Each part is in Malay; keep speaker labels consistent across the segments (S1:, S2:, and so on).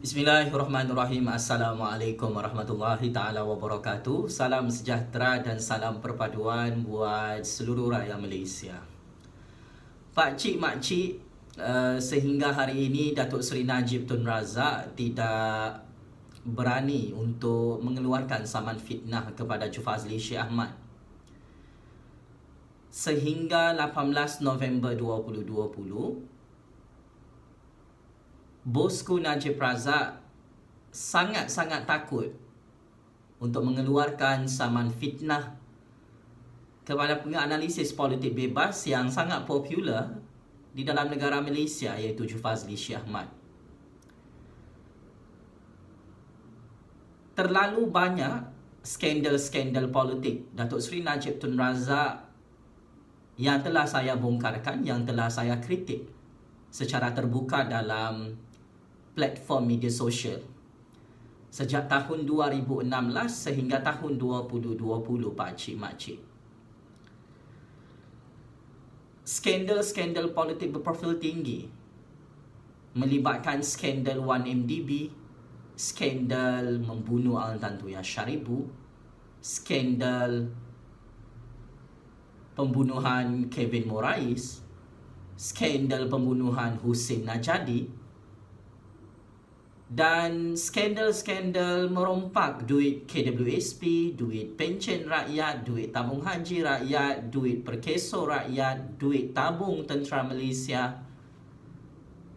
S1: Bismillahirrahmanirrahim. Assalamualaikum warahmatullahi ta'ala wabarakatuh. Salam sejahtera dan salam perpaduan buat seluruh rakyat Malaysia. Pak Cik, Mak Cik, sehingga hari ini Datuk Seri Najib Tun Razak tidak berani untuk mengeluarkan saman fitnah kepada Jufazli Syekh Ahmad. Sehingga 18 November 2020, bosku Najib Razak sangat-sangat takut untuk mengeluarkan saman fitnah kepada penganalisis politik bebas yang sangat popular di dalam negara Malaysia, iaitu Jufazli Syekh Ahmad. Terlalu banyak skandal-skandal politik Datuk Seri Najib Tun Razak yang telah saya bongkarkan, yang telah saya kritik secara terbuka dalam platform media sosial sejak tahun 2016 sehingga tahun 2020, Pak Cik, Mak Cik. Skandal-skandal politik berprofil tinggi melibatkan skandal 1MDB, skandal membunuh Al-Tan Tuya Syaribu, skandal pembunuhan Kevin Morais, skandal pembunuhan Hussein Najadi, dan skandal-skandal merompak duit KWSP, duit pencen rakyat, duit tabung haji rakyat, duit perkeso rakyat, duit tabung tentera Malaysia,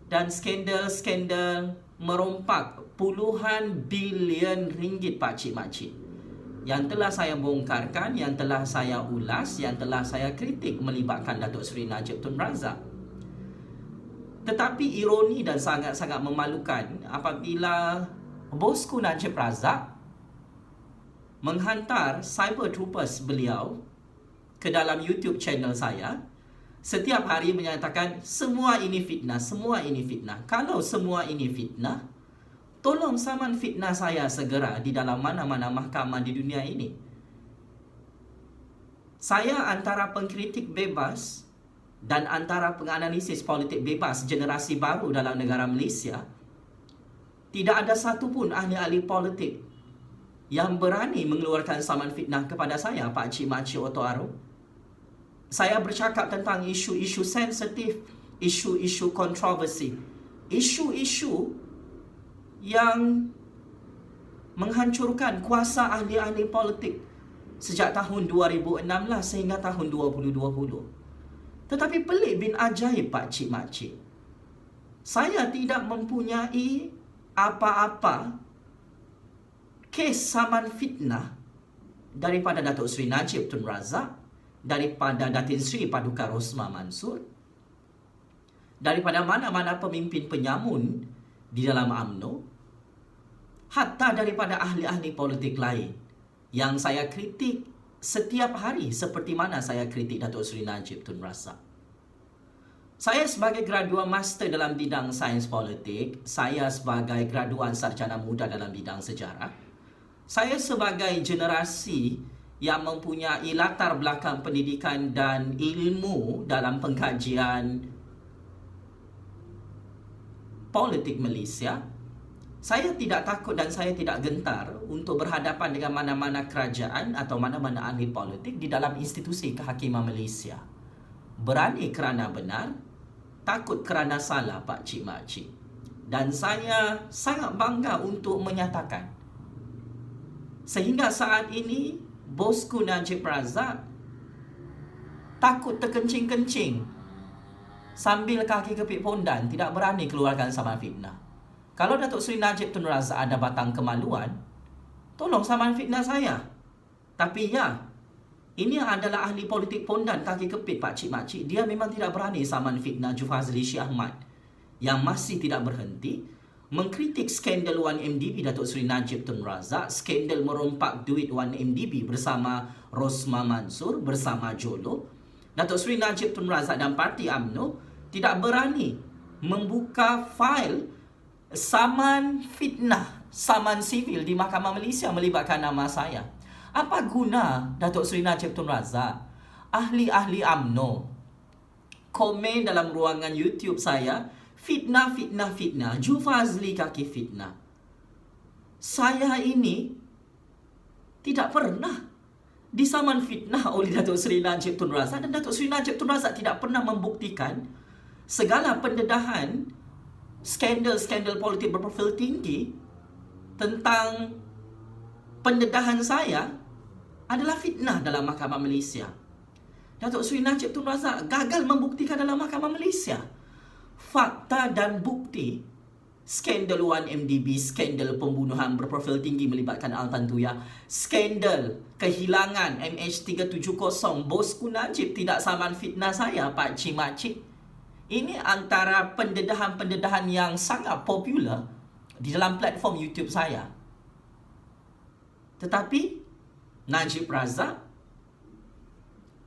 S1: dan skandal-skandal merompak puluhan bilion ringgit, Pak Cik, Mak Cik, yang telah saya bongkarkan, yang telah saya ulas, yang telah saya kritik melibatkan Datuk Seri Najib Tun Razak. Tetapi ironi dan sangat-sangat memalukan apabila bosku Najib Razak menghantar cyber troopers beliau ke dalam YouTube channel saya, setiap hari menyatakan semua ini fitnah, semua ini fitnah. Kalau semua ini fitnah, tolong saman fitnah saya segera di dalam mana-mana mahkamah di dunia ini. Saya antara pengkritik bebas dan antara penganalisis politik bebas generasi baru dalam negara Malaysia. Tidak ada satu pun ahli-ahli politik yang berani mengeluarkan saman fitnah kepada saya, Pak Cik, Mak Cik Oto Aro. Saya bercakap tentang isu-isu sensitif, isu-isu kontroversi, isu-isu yang menghancurkan kuasa ahli-ahli politik sejak tahun 2016 sehingga tahun 2020. Tetapi pelik bin ajaib, Pak Cik, Mak Cik, saya tidak mempunyai apa-apa kes saman fitnah daripada Datuk Seri Najib Tun Razak, daripada Datin Sri Paduka Rosmah Mansor, daripada mana-mana pemimpin penyamun di dalam UMNO, hatta daripada ahli-ahli politik lain yang saya kritik setiap hari, seperti mana saya kritik Datuk Seri Najib Tun Razak. Saya sebagai graduan master dalam bidang sains politik, saya sebagai graduan sarjana muda dalam bidang sejarah, saya sebagai generasi yang mempunyai latar belakang pendidikan dan ilmu dalam pengkajian politik Malaysia, saya tidak takut dan saya tidak gentar untuk berhadapan dengan mana-mana kerajaan atau mana-mana ahli politik di dalam institusi kehakiman Malaysia. Berani kerana benar, takut kerana salah, Pak Cik, Mak Cik. Dan saya sangat bangga untuk menyatakan, sehingga saat ini bosku Najib Razak takut terkencing-kencing sambil kaki kepit pondan, tidak berani keluarkan saman fitnah. Kalau Datuk Seri Najib Tun Razak ada batang kemaluan, tolong saman fitnah saya. Tapi ya, ini adalah ahli politik pondan kaki kepit, Pak Cik, Mak Cik. Dia memang tidak berani saman fitnah Jufazli Syekh Ahmad yang masih tidak berhenti mengkritik skandal 1MDB Datuk Seri Najib Tun Razak, skandal merompak duit 1MDB bersama Rosmah Mansor, bersama Jolo. Datuk Seri Najib Tun Razak dan parti UMNO tidak berani membuka fail saman fitnah, saman sivil di Mahkamah Malaysia melibatkan nama saya. Apa guna Datuk Seri Najib Tun Razak, ahli-ahli UMNO, komen dalam ruangan YouTube saya Fitnah, fitnah, fitnah. Jufazli kaki fitnah. Saya ini tidak pernah disaman fitnah oleh Datuk Seri Najib Tun Razak, dan Datuk Seri Najib Tun Razak tidak pernah membuktikan segala pendedahan skandal-skandal politik berprofil tinggi tentang pendedahan saya adalah fitnah dalam Mahkamah Malaysia. Datuk Seri Najib Tun Razak gagal membuktikan dalam Mahkamah Malaysia. Fakta dan bukti skandal 1MDB, skandal pembunuhan berprofil tinggi melibatkan Altantuya, skandal kehilangan MH370, bosku Najib tidak saman fitnah saya, Pak Cik Makcik. Ini antara pendedahan-pendedahan yang sangat popular di dalam platform YouTube saya. Tetapi Najib Razak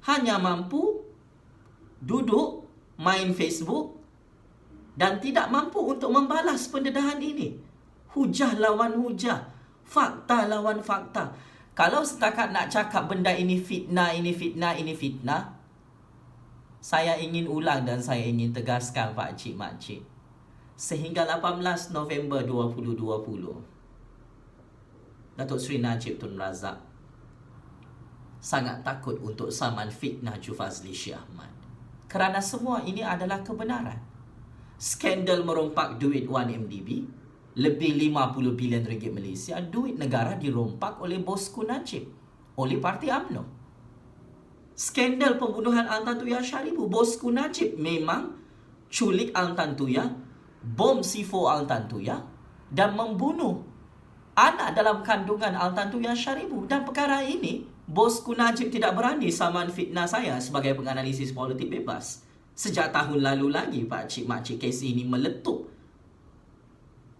S1: hanya mampu duduk main Facebook dan tidak mampu untuk membalas pendedahan ini. Hujah lawan hujah, fakta lawan fakta. Kalau setakat nak cakap benda ini fitnah, ini fitnah, ini fitnah, saya ingin ulang dan saya ingin tegaskan, Pak Cik Makcik. Sehingga 18 November 2020, Datuk Seri Najib Tun Razak sangat takut untuk saman fitnah Jufazli Syed Ahmad. Kerana semua ini adalah kebenaran. Skandal merompak duit 1MDB, lebih 50 bilion ringgit Malaysia, duit negara dirompak oleh bosku Najib, oleh Parti UMNO. Skandal pembunuhan Altantuya Syaribu, bosku Najib memang culik Altantuya, bom C4 Altantuya dan membunuh anak dalam kandungan Altantuya Syaribu. Dan perkara ini, bosku Najib tidak berani saman fitnah saya sebagai penganalisis politik bebas. Sejak tahun lalu lagi, Pak Cik Makcik, kes ini meletup.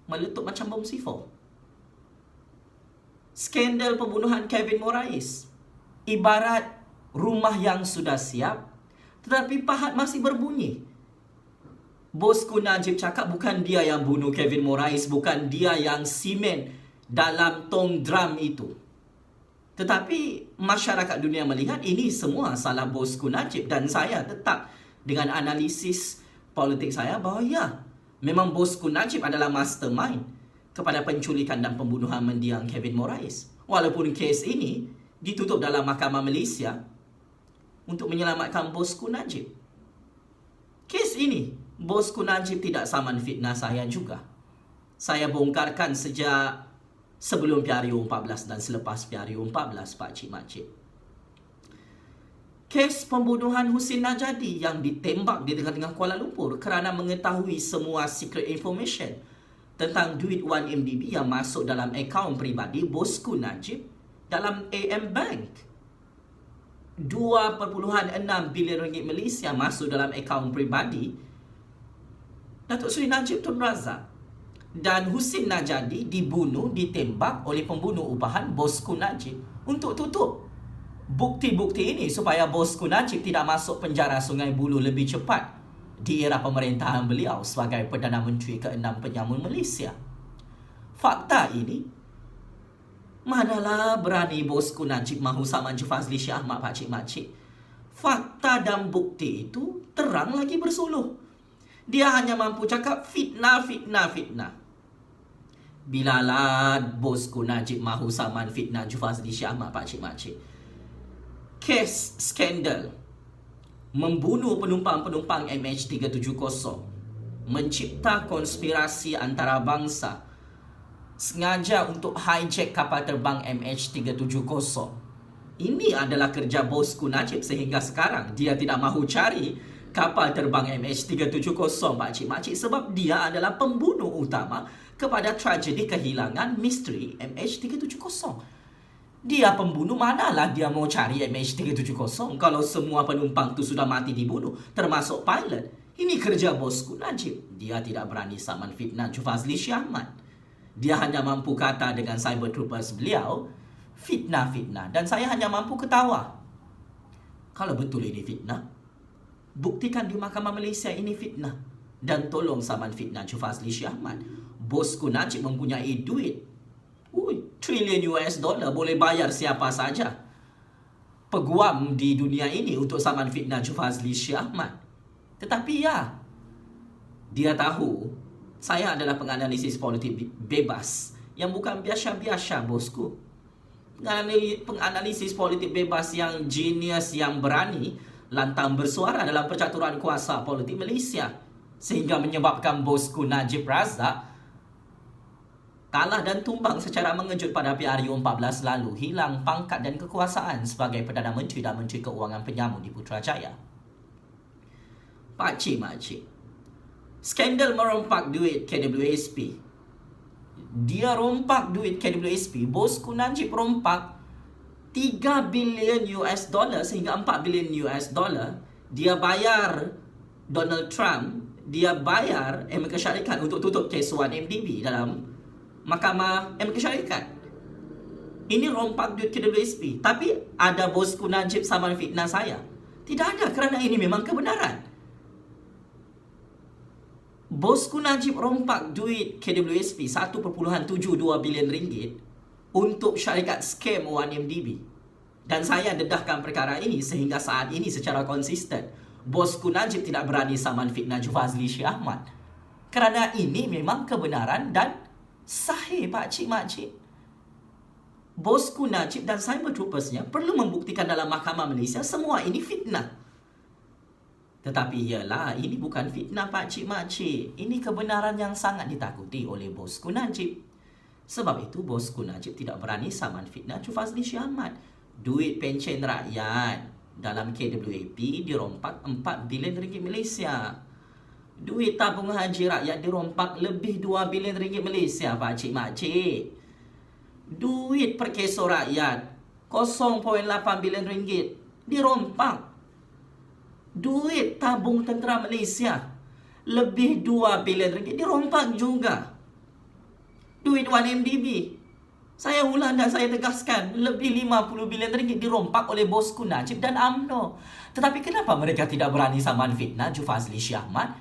S1: Meletup macam bom C4. Skandal pembunuhan Kevin Morais, ibarat rumah yang sudah siap, tetapi pahat masih berbunyi. Bosku Najib cakap bukan dia yang bunuh Kevin Morais, bukan dia yang simen dalam tong drum itu. Tetapi masyarakat dunia melihat ini semua salah bosku Najib, dan saya tetap dengan analisis politik saya bahawa ya, memang bosku Najib adalah mastermind kepada penculikan dan pembunuhan mendiang Kevin Morais. Walaupun kes ini ditutup dalam Mahkamah Malaysia untuk menyelamatkan bosku Najib. Kes ini, bosku Najib tidak saman fitnah saya juga. Saya bongkarkan sejak sebelum PRU 14 dan selepas PRU 14, Pak Cik Makcik. Kes pembunuhan Husin Najadi yang ditembak di tengah-tengah Kuala Lumpur kerana mengetahui semua secret information tentang duit 1MDB yang masuk dalam akaun peribadi bosku Najib dalam AM Bank. 2.6 bilion ringgit Malaysia masuk dalam akaun peribadi Datuk Seri Najib Tun Razak. Dan Husin Najadi dibunuh, ditembak oleh pembunuh ubahan bosku Najib untuk tutup bukti-bukti ini supaya bosku Najib tidak masuk penjara Sungai Buloh lebih cepat di era pemerintahan beliau sebagai Perdana Menteri ke-6 penyamun Malaysia. Fakta ini, manalah berani bosku Najib mahu saman Jufazli Syed Ahmad, Pak Cik Makcik. Fakta dan bukti itu terang lagi bersuluh. Dia hanya mampu cakap fitnah, fitnah, fitnah. Bilalah bosku Najib mahu saman fitnah Jufazli Syed Ahmad, Pak Cik Makcik. Kes skandal membunuh penumpang-penumpang MH370, mencipta konspirasi antarabangsa, sengaja untuk hijack kapal terbang MH370. Ini adalah kerja bosku Najib sehingga sekarang dia tidak mahu cari kapal terbang MH370, Pak Cik Makcik, sebab dia adalah pembunuh utama kepada tragedi kehilangan misteri MH370. Dia pembunuh, manalah dia mau cari MH370 kalau semua penumpang tu sudah mati dibunuh, termasuk pilot. Ini kerja bosku Najib. Dia tidak berani saman fitnah Jufazli Syed Ahmad. Dia hanya mampu kata dengan cyber troopers beliau, fitnah-fitnah. Dan saya hanya mampu ketawa. Kalau betul ini fitnah, buktikan di Mahkamah Malaysia ini fitnah. Dan tolong saman fitnah Jufazli Syed Ahmad. Bosku Najib mempunyai duit trilion US dollar, boleh bayar siapa saja peguam di dunia ini untuk saman fitnah Jufazli Syed Ahmad. Tetapi ya, Dia tahu saya adalah penganalisis politik bebas yang bukan biasa-biasa, bosku. Penganalisis politik bebas yang genius, yang berani lantang bersuara dalam percaturan kuasa politik Malaysia, sehingga menyebabkan bosku Najib Razak kalah dan tumbang secara mengejut pada PRU 14 lalu, hilang pangkat dan kekuasaan sebagai Perdana Menteri dan Menteri Keuangan penyamun di Putrajaya. Pakcik-makcik, skandal merompak duit KWSP. Dia rompak duit KWSP. Bosku Najib rompak 3 bilion US dollar sehingga 4 bilion US dollar. Dia bayar Donald Trump, dia bayar Amerika Syarikat untuk tutup kes 1MDB dalam Mahkamah Amerika Syarikat. Ini rompak duit KWSP. Tapi ada bosku Najib saman fitnah saya? Tidak ada, kerana ini memang kebenaran. Bosku Najib rompak duit KWSP 1.72 bilion ringgit untuk syarikat scam 1MDB. Dan saya dedahkan perkara ini sehingga saat ini secara konsisten bosku Najib tidak berani saman fitnah Jufazli Syekh Ahmad. Kerana ini memang kebenaran dan sahih, pakcik-makcik. Bosku Najib dan Cyber Troopersnya perlu membuktikan dalam Mahkamah Malaysia semua ini fitnah. Tetapi ialah, ini bukan fitnah, pakcik-makcik. Ini kebenaran yang sangat ditakuti oleh bosku Najib. Sebab itu bosku Najib tidak berani saman fitnah Jufazli Syekh Ahmad. Duit pencen rakyat dalam KWAP dirompak 4 bilion ringgit Malaysia. Duit tabung haji rakyat dirompak lebih 2 bilion ringgit Malaysia, pakcik-makcik. Duit perkeso rakyat 0.8 bilion ringgit dirompak. Duit tabung tentera Malaysia lebih 2 bilion ringgit dirompak juga. Duit 1MDB, saya ulang dan saya tegaskan, lebih 50 bilion ringgit dirompak oleh bosku Najib dan UMNO. Tetapi kenapa mereka tidak berani saman fitnah Jufazli Syekh Ahmad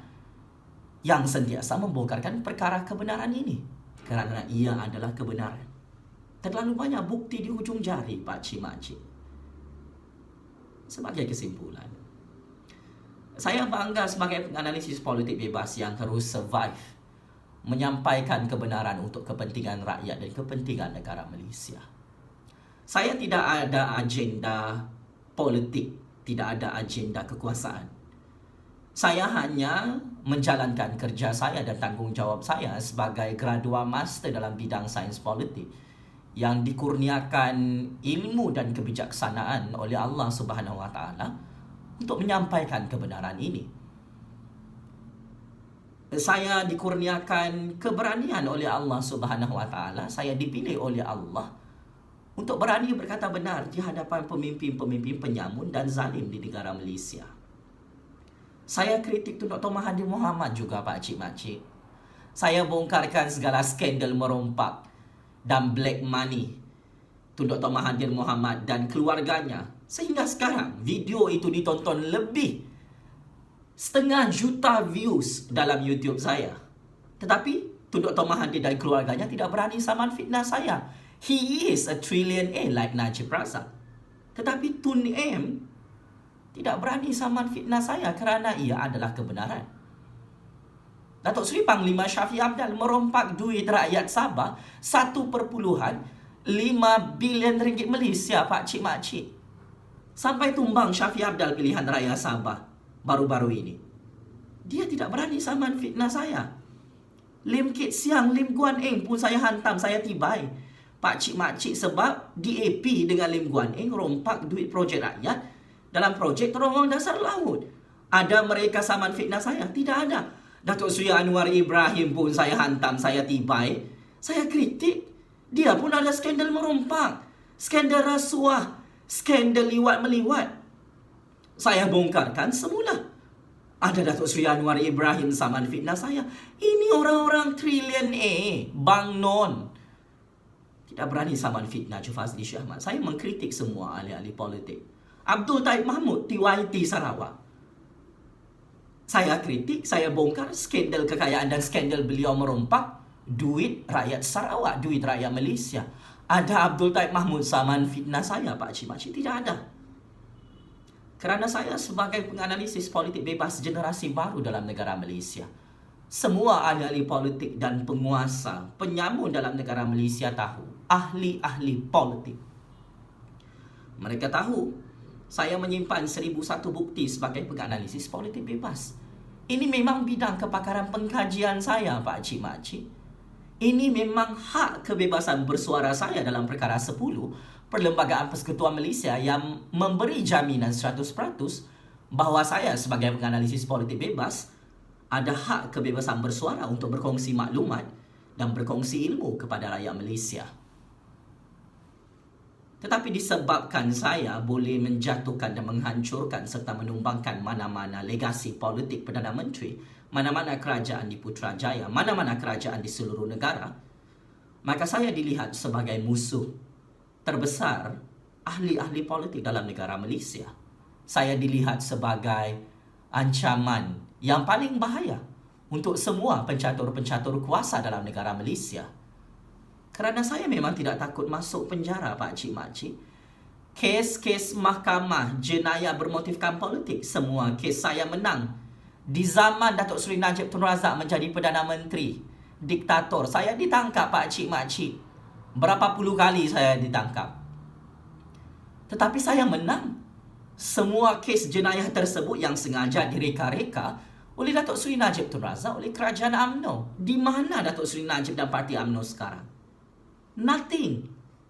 S1: yang sentiasa membongkarkan perkara kebenaran ini? Kerana ia adalah kebenaran. Terlalu banyak bukti di hujung jari, pakcik-makcik. Sebagai kesimpulan, saya bangga sebagai penganalisis politik bebas yang terus survive, menyampaikan kebenaran untuk kepentingan rakyat dan kepentingan negara Malaysia. Saya tidak ada agenda politik, tidak ada agenda kekuasaan. Saya hanya menjalankan kerja saya dan tanggungjawab saya sebagai gradua master dalam bidang sains politik yang dikurniakan ilmu dan kebijaksanaan oleh Allah Subhanahu Wa Taala untuk menyampaikan kebenaran ini. Saya dikurniakan keberanian oleh Allah Subhanahu Wa Taala. Saya dipilih oleh Allah untuk berani berkata benar di hadapan pemimpin-pemimpin penyamun dan zalim di negara Malaysia. Saya kritik Tun Dr. Mahathir Mohamad juga, pakcik-makcik. Saya bongkarkan segala skandal merompak dan black money Tun Dr. Mahathir Mohamad dan keluarganya. Sehingga sekarang video itu ditonton lebih 500,000 views dalam YouTube saya. Tetapi Tun Dr. Mahathir dan keluarganya tidak berani saman fitnah saya. He is a trillionaire like Najib Razak. Tetapi Tun M tidak berani saman fitnah saya kerana ia adalah kebenaran. Datuk Seri Panglima Shafie Apdal merompak duit rakyat Sabah 1.5 bilion ringgit Malaysia, pakcik-makcik. Sampai tumbang Shafie Apdal pilihan raya Sabah baru-baru ini. Dia tidak berani saman fitnah saya. Lim Kit Siang, Lim Guan Eng pun saya hantam, saya tibai, pakcik-makcik, sebab DAP dengan Lim Guan Eng rompak duit projek rakyat dalam projek terowongan dasar laut. Ada mereka saman fitnah saya? Tidak ada. Datuk Seri Anwar Ibrahim pun saya hantam, saya tibai, saya kritik. Dia pun ada skandal merompak, skandal rasuah, skandal liwat-meliwat. Saya bongkarkan semula. Ada Datuk Seri Anwar Ibrahim saman fitnah saya. Ini orang-orang trillionaire, Bang Non. Tidak berani saman fitnah Jufazli Syekh Ahmad. Saya mengkritik semua ahli-ahli politik. Abdul Taib Mahmud, TYT Sarawak. Saya kritik, saya bongkar skandal kekayaan dan skandal beliau merompak duit rakyat Sarawak, duit rakyat Malaysia. Ada Abdul Taib Mahmud saman fitnah saya, pakcik-makcik? Tidak ada. Kerana saya sebagai penganalisis politik bebas generasi baru dalam negara Malaysia, Semua ahli-ahli politik dan penguasa, penyamun dalam negara Malaysia tahu, ahli-ahli politik. Mereka tahu saya menyimpan 1001 bukti sebagai penganalisis politik bebas. Ini memang bidang kepakaran pengkajian saya, Pak Cik Makcik. Ini memang hak kebebasan bersuara saya dalam perkara 10 Perlembagaan Persekutuan Malaysia yang memberi jaminan 100% bahawa saya sebagai penganalisis politik bebas ada hak kebebasan bersuara untuk berkongsi maklumat dan berkongsi ilmu kepada rakyat Malaysia. Tetapi disebabkan saya boleh menjatuhkan dan menghancurkan serta menumbangkan mana-mana legasi politik Perdana Menteri, mana-mana kerajaan di Putrajaya, mana-mana kerajaan di seluruh negara, maka saya dilihat sebagai musuh terbesar ahli-ahli politik dalam negara Malaysia. Saya dilihat sebagai ancaman yang paling bahaya untuk semua pencatur-pencatur kuasa dalam negara Malaysia. Kerana saya memang tidak takut masuk penjara, Pak Cik Makcik. Kes-kes mahkamah jenayah bermotifkan politik, semua kes saya menang. Di zaman Datuk Seri Najib Tun Razak menjadi Perdana Menteri, diktator, saya ditangkap, Pak Cik Makcik. Berapa puluh kali saya ditangkap. Tetapi saya menang. Semua kes jenayah tersebut yang sengaja direka-reka oleh Datuk Seri Najib Tun Razak, oleh kerajaan UMNO. Di mana Datuk Seri Najib dan parti UMNO sekarang? Nothing.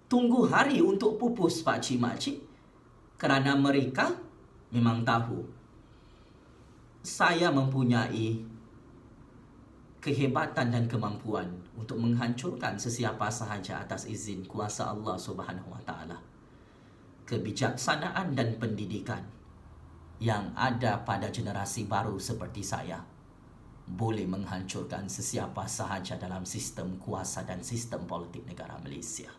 S1: Tunggu hari untuk pupus, Pak Cik Makcik. Kerana mereka memang tahu saya mempunyai kehebatan dan kemampuan untuk menghancurkan sesiapa sahaja atas izin kuasa Allah Subhanahu Wa Taala. Kebijaksanaan dan pendidikan yang ada pada generasi baru seperti saya boleh menghancurkan sesiapa sahaja dalam sistem kuasa dan sistem politik negara Malaysia.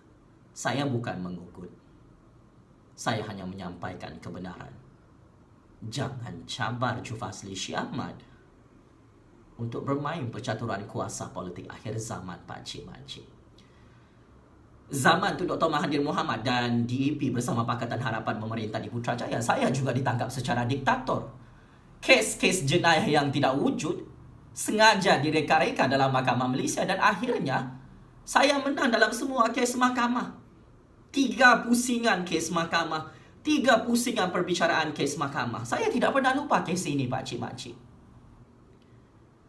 S1: Saya bukan mengugut. Saya hanya menyampaikan kebenaran. Jangan cabar Jufazli Syih Ahmad untuk bermain percaturan kuasa politik akhir zaman, Pak Cik Makcik. Zaman Tun Dr. Mahathir Mohamad dan DAP bersama Pakatan Harapan memerintah di Putrajaya, saya juga ditangkap secara diktator. Kes-kes jenayah yang tidak wujud sengaja direka-reka dalam Mahkamah Malaysia dan akhirnya saya menang dalam semua kes mahkamah. 3 pusingan kes mahkamah, 3 pusingan perbicaraan kes mahkamah. Saya tidak pernah lupa kes ini, Pak Cik Makcik.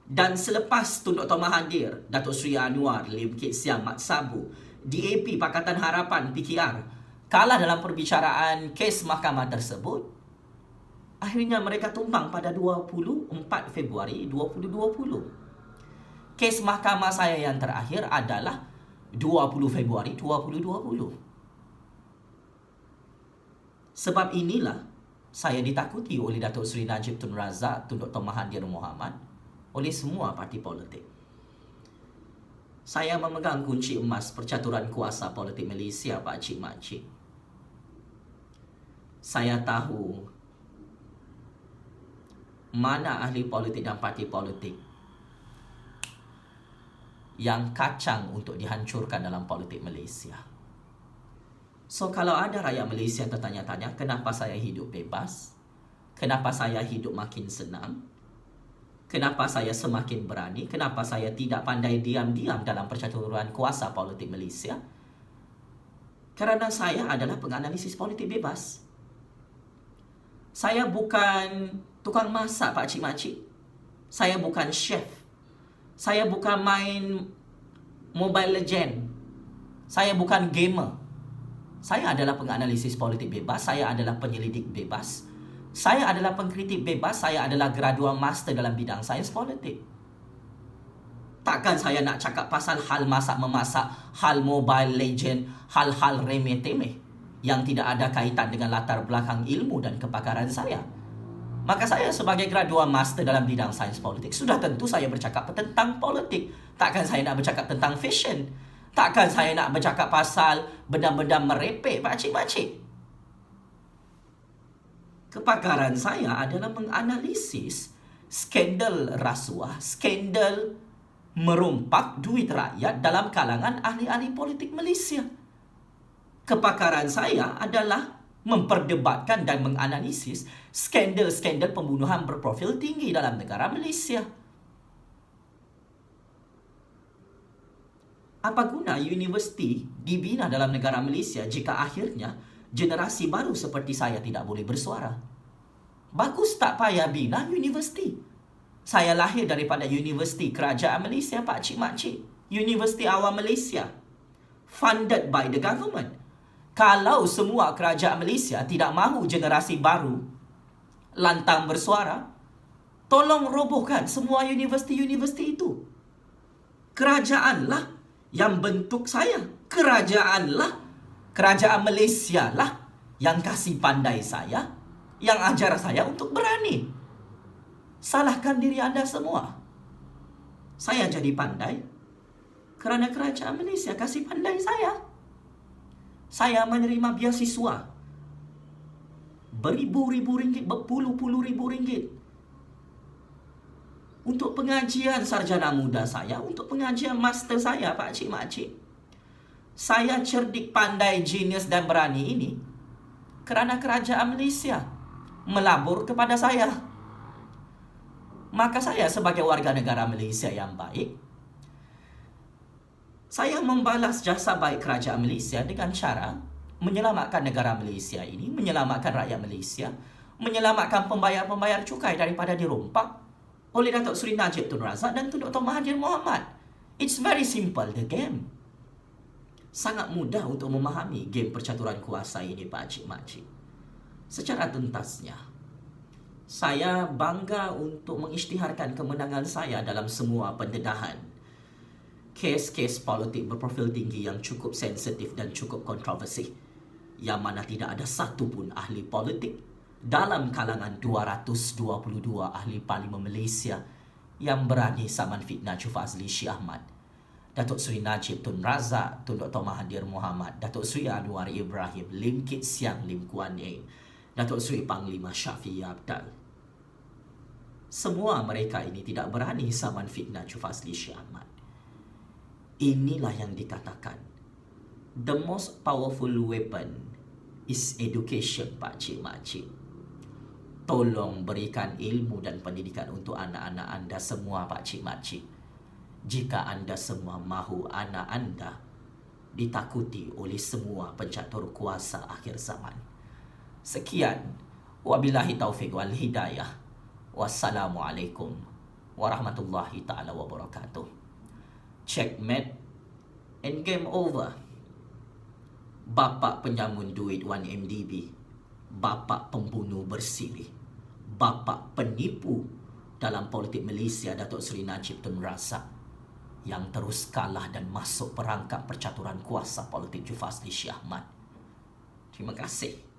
S1: Dan selepas Tun Dr. Mahathir, Datuk Seri Anwar, Lim Kit Siang, Mat Sabu, DAP, Pakatan Harapan, PKR kalah dalam perbicaraan kes mahkamah tersebut, akhirnya mereka tumbang pada 24 Februari 2020. Kes mahkamah saya yang terakhir adalah 20 Februari 2020. Sebab inilah saya ditakuti oleh Datuk Seri Najib Tun Razak, Tun Dr. Mahathir Mohamad, oleh semua parti politik. Saya memegang kunci emas percaturan kuasa politik Malaysia, Pak Cik Makcik. Saya tahu mana ahli politik dan parti politik yang kacang untuk dihancurkan dalam politik Malaysia. So, kalau ada rakyat Malaysia tertanya-tanya, kenapa saya hidup bebas? Kenapa saya hidup makin senang? Kenapa saya semakin berani? Kenapa saya tidak pandai diam-diam dalam percaturan kuasa politik Malaysia? Kerana saya adalah penganalisis politik bebas. Saya bukan tukang masak, Pak Cik Makcik. Saya bukan chef. Saya bukan main Mobile Legend. Saya bukan gamer. Saya adalah penganalisis politik bebas. Saya adalah penyelidik bebas. Saya adalah pengkritik bebas. Saya adalah graduan master dalam bidang sains politik. Takkan saya nak cakap pasal hal masak-memasak, hal Mobile Legend, hal-hal remeh-temeh yang tidak ada kaitan dengan latar belakang ilmu dan kepakaran saya. Maka saya sebagai graduan master dalam bidang sains politik, sudah tentu saya bercakap tentang politik. Takkan saya nak bercakap tentang fashion. Takkan saya nak bercakap pasal benda-benda merepek, Pak Cik-Pakcik. Kepakaran saya adalah menganalisis skandal rasuah, skandal merompak duit rakyat dalam kalangan ahli-ahli politik Malaysia. Kepakaran saya adalah memperdebatkan dan menganalisis skandal-skandal pembunuhan berprofil tinggi dalam negara Malaysia. Apa guna universiti dibina dalam negara Malaysia jika akhirnya generasi baru seperti saya tidak boleh bersuara? Bagus tak payah bina universiti. Saya lahir daripada Universiti Kerajaan Malaysia, Pak Cik Mak Cik. Universiti Awam Malaysia. Funded by the government. Kalau semua kerajaan Malaysia tidak mahu generasi baru lantang bersuara, tolong robohkan semua universiti-universiti itu. Kerajaanlah yang bentuk saya. Kerajaan Malaysia lah yang kasih pandai saya, yang ajar saya untuk berani. Salahkan diri anda semua. Saya jadi pandai kerana kerajaan Malaysia kasih pandai saya. Saya menerima beasiswa beribu-ribu ringgit, berpuluh-puluh ribu ringgit untuk pengajian sarjana muda saya, untuk pengajian master saya, Pak Cik Mak Cik. Saya cerdik, pandai, genius dan berani ini kerana kerajaan Malaysia melabur kepada saya. Maka saya sebagai warga negara Malaysia yang baik, saya membalas jasa baik kerajaan Malaysia dengan cara menyelamatkan negara Malaysia ini, menyelamatkan rakyat Malaysia, menyelamatkan pembayar-pembayar cukai daripada dirompak oleh Datuk Seri Najib Tun Razak dan Tun Dr. Mahathir Mohamad. It's very simple, the game. Sangat mudah untuk memahami game percaturan kuasa ini, Pak Cik Mak Cik. Secara tuntasnya, saya bangga untuk mengisytiharkan kemenangan saya dalam semua pendedahan kes-kes politik berprofil tinggi yang cukup sensitif dan cukup kontroversi, yang mana tidak ada satu pun ahli politik dalam kalangan 222 ahli parlimen Malaysia yang berani saman fitnah Chu Fazli Shih Ahmad, Datuk Seri Najib Tun Razak, Tun Dr. Mahathir Mohamad, Datuk Seri Anwar Ibrahim, Lim Kit Siang, Lim Kuan Yeay, Datuk Seri Panglima Shafi'i Apdal. Semua mereka ini tidak berani saman fitnah Chu Fazli Shih Ahmad. Inilah yang dikatakan the most powerful weapon is education, Pak Cik Mak Cik. Tolong berikan ilmu dan pendidikan untuk anak-anak anda semua, Pak Cik Mak Cik. Jika anda semua mahu anak anda ditakuti oleh semua pencatur kuasa akhir zaman. Sekian, wabillahi taufiq wal hidayah. Wassalamualaikum warahmatullahi ta'ala wabarakatuh. Checkmate and game over. Bapak penyamun duit 1MDB, bapak pembunuh bersiri, bapak penipu dalam politik Malaysia, Datuk Seri Najib Tun Razak, yang terus kalah dan masuk perangkap percaturan kuasa politik Chu Fazli Shih Ahmad. Terima kasih.